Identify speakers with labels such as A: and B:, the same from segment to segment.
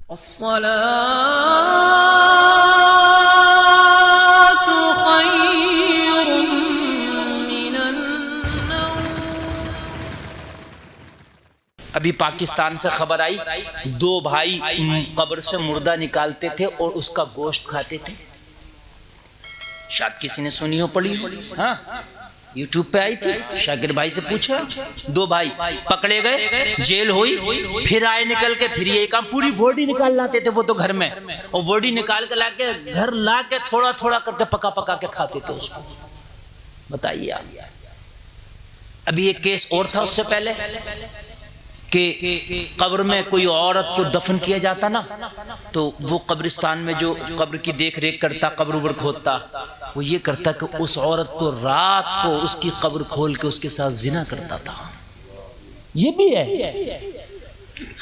A: الصلاة خير من النوم۔
B: ابھی پاکستان سے خبر آئی، دو بھائی قبر سے مردہ نکالتے تھے اور اس کا گوشت کھاتے تھے۔ شاید کسی نے سنی ہو پڑھی ہو، ہاں یوٹیوب پہ آئی تھی۔ شاکر بھائی سے پوچھا، دو بھائی پکڑے گئے، جیل ہوئی، پھر آئے نکل کے، پھر یہ کام پوری بوڈی نکال لاتے تھے وہ تو گھر میں، اور بوڈی نکال کے لا کے گھر لا کے تھوڑا تھوڑا کر کے پکا پکا کے کھاتے تھے اس کو۔ بتائیے آپ، ابھی ایک کیس اور تھا اس سے پہلے کہ قبر میں کوئی عورت کو دفن کیا جاتا نا، تو وہ قبرستان میں جو قبر کی دیکھ ریکھ کرتا، قبر اوبر کھودتا، وہ یہ کرتا کہ اس عورت کو رات کو اس کی قبر کھول کے اس کے ساتھ زنا کرتا تھا۔ یہ بھی ہے،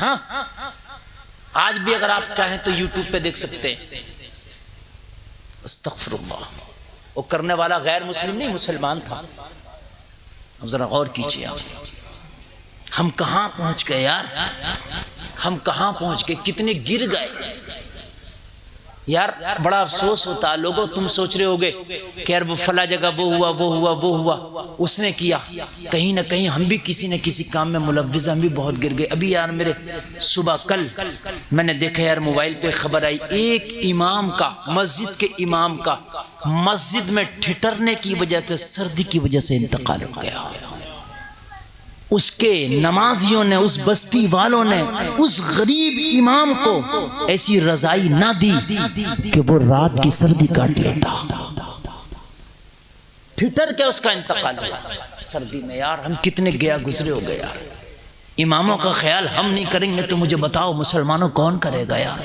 B: ہاں آج بھی اگر آپ چاہیں تو یوٹیوب پہ دیکھ سکتے ہیں۔ استغفر اللہ، وہ کرنے والا غیر مسلم نہیں، مسلمان تھا۔ اب ذرا غور کیجیے آپ، ہم کہاں پہنچ گئے یار، ہم کہاں پہنچ گئے، کتنے گر گئے یار۔ بڑا افسوس ہوتا، لوگوں تم سوچ رہے ہوگے کہ یار وہ فلاں جگہ وہ ہوا وہ ہوا وہ ہوا، اس نے کیا، کہیں نہ کہیں ہم بھی کسی نہ کسی کام میں ملوث، ہم بھی بہت گر گئے۔ ابھی یار میرے صبح کل میں نے دیکھا یار موبائل پہ خبر آئی، ایک امام کا، مسجد کے امام کا مسجد میں ٹھٹرنے کی وجہ سے، سردی کی وجہ سے انتقال ہو گیا۔ اس کے نمازیوں نے، اس بستی والوں نے اس غریب امام کو ایسی رضائی نہ دی کہ وہ رات کی سردی کاٹ لیتا، ٹھٹر کے اس کا انتقال ہوا سردی میں۔ یار ہم کتنے گیا گزرے ہو گئے یار۔ اماموں کا خیال ہم نہیں کریں گے تو مجھے بتاؤ مسلمانوں کون کرے گا یار؟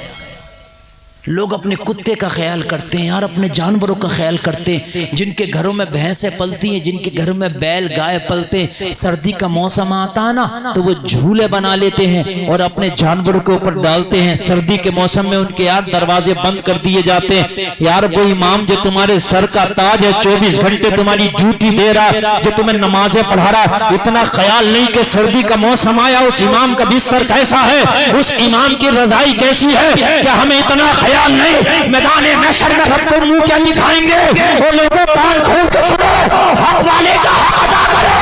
B: لوگ اپنے کتے کا خیال کرتے ہیں یار، اپنے جانوروں کا خیال کرتے ہیں، جن کے گھروں میں بھینسیں پلتی ہیں، جن کے گھروں میں بیل گائے پلتے ہیں، سردی کا موسم آتا ہے نا تو وہ جھولے بنا لیتے ہیں اور اپنے جانوروں کے اوپر ڈالتے ہیں۔ سردی کے موسم میں ان کے یار دروازے بند کر دیے جاتے ہیں۔ یار وہ امام جو تمہارے سر کا تاج ہے، 24 گھنٹے تمہاری ڈیوٹی دے رہا ہے، جو تمہیں نمازیں پڑھا رہا ہے، اتنا خیال نہیں کہ سردی کا موسم آیا اس امام کا بستر کیسا ہے، اس امام کی رضائی کیسی ہے، کہ ہمیں اتنا خیال نہیں۔ میدان محشر میں رب کو منہ کیا دکھائیں گے، اور لوگوں کان کھول کے سنو، حق والے کا حق ادا کرے۔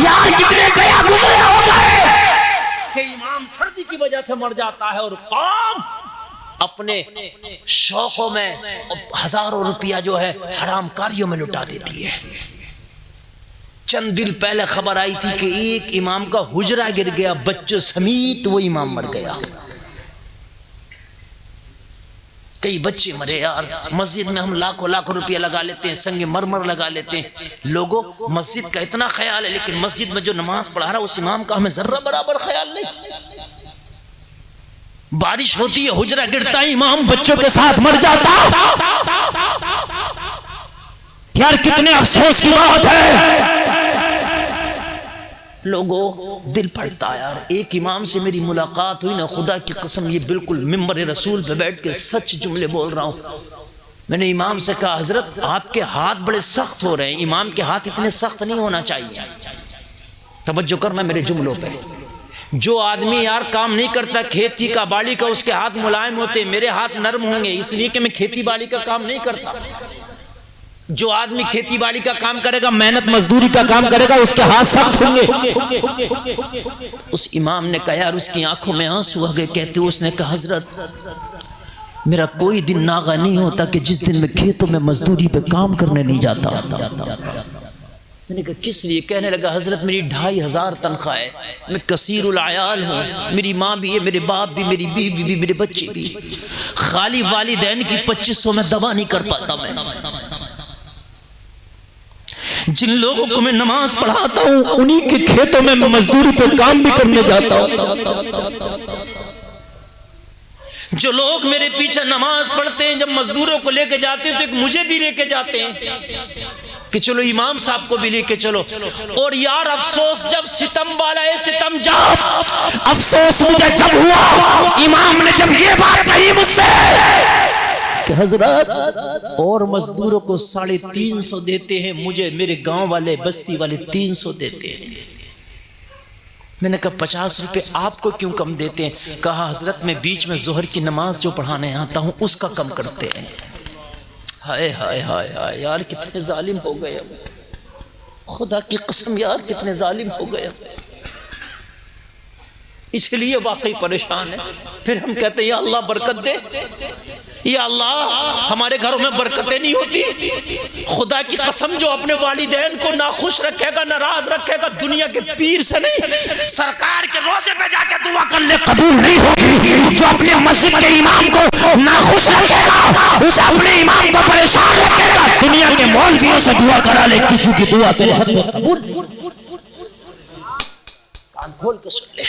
B: یار کتنے گیا گزرے ہو گئے کہ امام سردی کی وجہ سے مر جاتا ہے اور قوم اپنے شوقوں میں ہزاروں روپیہ جو ہے حرام کاریوں میں لٹا دیتی ہے۔ چند دن پہلے خبر آئی تھی کہ ایک امام کا حجرہ گر گیا، بچوں سمیت وہ امام مر گیا۔ کئی بچے مرے یار۔ مسجد میں ہم لاکھوں لاکھوں روپیہ لگا لیتے ہیں، سنگ مرمر لگا لیتے ہیں، لوگوں مسجد کا اتنا خیال ہے، لیکن مسجد میں جو نماز پڑھا رہا اس امام کا ہمیں ذرہ برابر خیال نہیں۔ بارش ہوتی ہے، حجرہ گرتا ہے، امام بچوں کے ساتھ مر جاتا۔ یار کتنے افسوس کی بات ہے، لوگوں دل پڑتا ہے یار۔ ایک امام سے میری ملاقات ہوئی نا، خدا کی قسم یہ بالکل ممبر رسول پہ بیٹھ کے سچ جملے بول رہا ہوں۔ میں نے امام سے کہا حضرت آپ کے ہاتھ بڑے سخت ہو رہے ہیں، امام کے ہاتھ اتنے سخت نہیں ہونا چاہیے۔ توجہ کرنا میرے جملوں پہ۔ جو آدمی یار کام نہیں کرتا کھیتی کا باڑی کا، اس کے ہاتھ ملائم ہوتے، میرے ہاتھ نرم ہوں گے، اس لیے کہ میں کھیتی باڑی کا کام نہیں کرتا۔ جو آدمی کھیتی باڑی کا کام کرے گا، محنت مزدوری کا کام کرے گا، اس کے ہاتھ سخت ہوں گے۔ اس امام نے کہا یار، اس کی آنکھوں میں آنسو آ گئے، کہتے اس نے کہا حضرت میرا کوئی دن ناغہ نہیں ہوتا کہ جس دن میں کھیتوں میں مزدوری پہ کام کرنے نہیں جاتا۔ میں نے کہا کس لیے؟ کہنے لگا حضرت میری 2500 تنخواہ ہے، میں کثیر العیال ہوں، میری ماں بھی ہے، میرے باپ بھی، میری بیوی بھی، میرے بچے بھی، خالی والدین کی 2500 میں دبا نہیں کر پاتا۔ میں جن لوگوں کو میں نماز پڑھاتا ہوں انہی کے کھیتوں میں مزدوری پہ کام بھی کرنے جاتا ہوں۔ جو لوگ میرے پیچھے نماز پڑھتے ہیں، جب مزدوروں کو لے کے جاتے ہیں تو ایک مجھے بھی لے کے جاتے ہیں کہ چلو امام صاحب کو بھی لے کے چلو۔ اور یار افسوس جب ستم والا ہے ستم جب، افسوس مجھے جب ہوا امام نے جب یہ بات کہی مجھ سے کہ حضرت اور مزدوروں کو 350 دیتے ہیں، مجھے میرے گاؤں والے بستی والے 300 دیتے ہیں۔ میں نے کہا 50 روپے آپ کو کیوں کم دیتے ہیں؟ کہا حضرت میں بیچ میں ظہر کی نماز جو پڑھانے آتا ہوں اس کا کم کرتے ہیں۔ ہائے ہائے ہائے ہائے یار کتنے ظالم ہو گئے، خدا کی قسم یار کتنے ظالم ہو گئے، اس لیے واقعی پریشان ہے۔ پھر ہم کہتے ہیں یا اللہ برکت دے، یا اللہ ہمارے گھروں میں برکتیں نہیں ہوتی۔ خدا کی قسم جو اپنے والدین کو ناخوش رکھے گا، ناراض رکھے گا، دنیا کے پیر سے نہیں سرکار کے روزے پہ جا کے دعا کر لے قبول نہیں ہوگی۔ جو اپنے مسجد کے امام کو ناخوش رکھے گا، اس اپنے امام کو پریشان رکھے گا، دنیا کے مولویوں سے دعا کرا لے، کسی کی دعا تیرے حق میں قبول نہیں۔ کان کھول کے سن لے،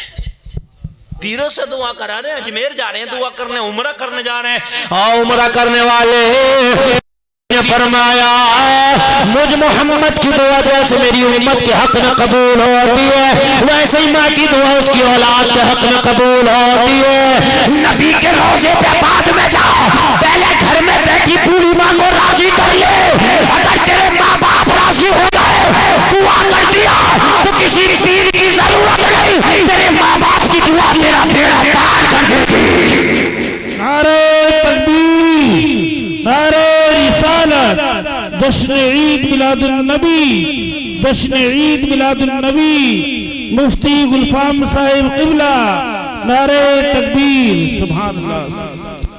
B: پیروں سے دعا کرا رہے ہیں، اجمیر جا رہے ہیں دعا کرنے، عمرہ کرنے جا رہے ہیں، عمرہ کرنے والے نے فرمایا مجھ محمد کی دعا جیسے میری امت کے حق میں قبول ہوتی ہے، ویسے ہی ماں کی دعا اس کی اولاد کے حق میں قبول ہوتی ہے۔ نبی کے روزے پہ بعد میں جاؤ، پہلے گھر میں بیٹھی پوری ماں کو راضی کر لے۔ اگر تیرے ماں باپ راضی ہو گئے، دعا کر دیا تو کسی پیر کی ضرورت نہیں، تیرے ماں باپ کی دعا تیرا بیڑا پار کر دے گی۔
C: نعرہ تکبیر، نعرہ رسالت، جشن عید میلاد النبی، جشن عید میلاد النبی، مفتی گلفام صاحب قبلہ، نعرہ تکبیر، سبحان اللہ۔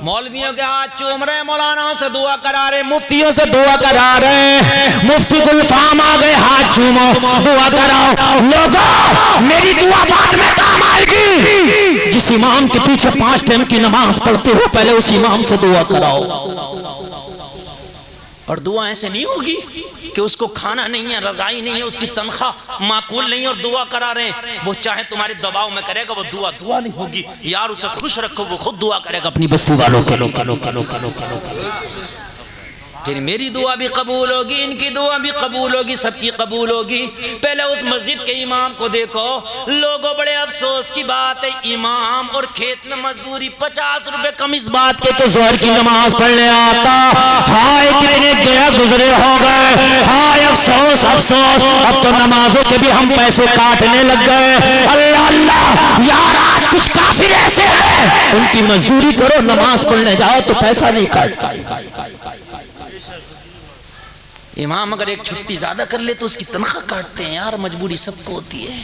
B: مولویوں کے ہاتھ چوم رہے ہیں، مولانا سے دعا کرا رہے ہیں، مفتیوں سے دعا کرا رہے ہیں، مفتی گلفام آ گئے، ہاتھ چومو دعا کراؤ۔ لوگوں میری دعا بعد میں کام آئے گی، جس امام کے پیچھے 5 ٹائم کی نماز پڑھتے ہو پہلے اس امام سے دعا کراؤ۔ اور دعا ایسے نہیں ہوگی کہ اس کو کھانا نہیں ہے، رضائی نہیں ہے، اس کی تنخواہ معقول نہیں ہے اور دعا کرا رہے ہیں، وہ چاہے تمہارے دباؤ میں کرے گا، وہ دعا نہیں ہوگی۔ یار اسے خوش رکھو، وہ خود دعا کرے گا اپنی بستی والوں کے۔ پھر میری دعا بھی قبول ہوگی، ان کی دعا بھی قبول ہوگی، سب کی قبول ہوگی۔ پہلے اس مسجد کے امام کو دیکھو، لوگوں بڑے افسوس کی بات ہے، امام اور کھیت میں مزدوری 50 روپے کم اس بات کے کہ ظہر کی نماز پڑھنے آتا۔ ہائے کتنے گیا گزرے ہو گئے، ہائے افسوس افسوس، اب تو نمازوں کے بھی ہم پیسے کاٹنے لگ گئے۔ اللہ اللہ یار آج کچھ کافر ایسے ہیں، ان کی مزدوری کرو، نماز پڑھنے جاؤ تو پیسہ نہیں کاٹتا۔ امام اگر ایک چھٹی زیادہ کر لے تو اس کی تنخواہ کاٹتے ہیں، یار مجبوری سب کو ہوتی ہے۔